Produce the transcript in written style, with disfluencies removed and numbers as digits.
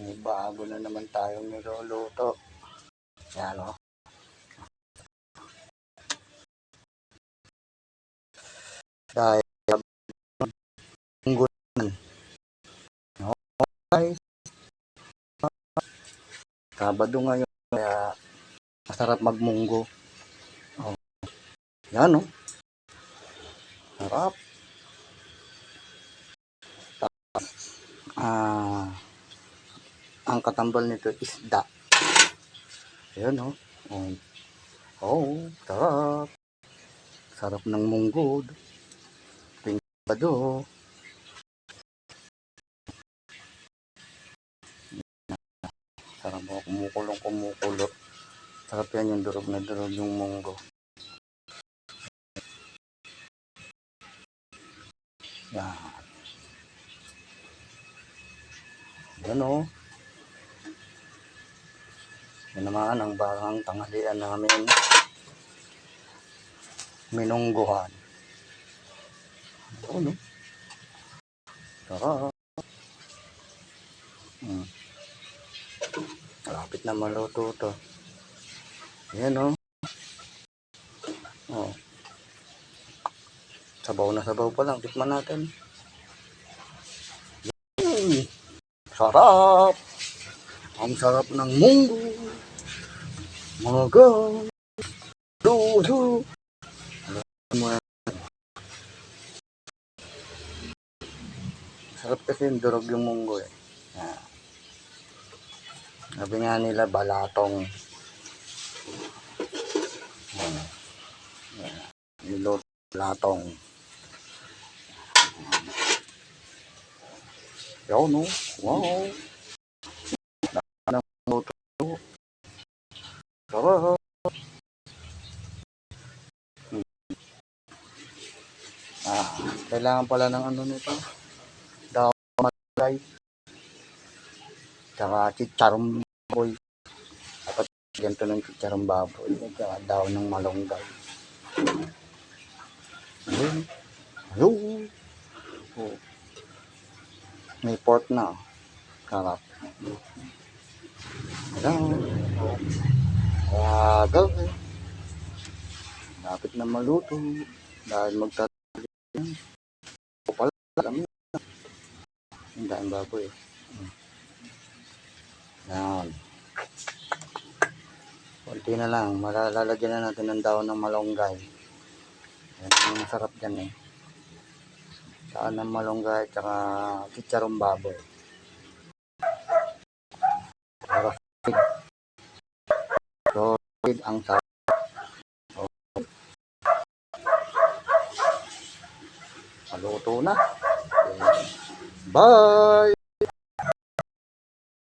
May bago na naman tayong niluluto. Yan o. Dahil munggo naman. Okay. Sabado ngayon kaya masarap magmunggo. Oh. Yan o. Sarap. Ang katambal nito isda. Ayan o. Oh, sarap. Sarap ng munggo. Tingado. Sarap mo, kumukulong. Sarap yan yung durog na durog yung munggo. Yan. Yan o. Yan naman ang barang tanghalian namin. Minungguhan. Ano? Sarap. Malapit na maluto to. Ayan o. Oh. Sabaw na sabaw pa lang. Tikman natin. Sarap. Ang sarap ng munggo. Mga dudu. Sarap kasi yung durog yung munggo eh. Sabi nga nila balatong. Niluto balatong. Yo no. Wow. Luto. Sarap. Kailangan pala ng ano nito. Daw malay. Tsaka chicharong baboy. Dapat ganito ng chicharong baboy. Tsaka daw ng malunggay. Hello. Oh. May pork na. Sarap. Hello. Gawin. Lapit na maluto. Dahil magtatapos. O pala. Alam mo. Ang daing baboy. Yan. Kunti na lang. Malalagyan na natin ng daon ng malunggay. Yan ang masarap dyan eh. Daon ng malunggay tsaka chicharong baboy. Solid ang sarap. Maluto na. Bye!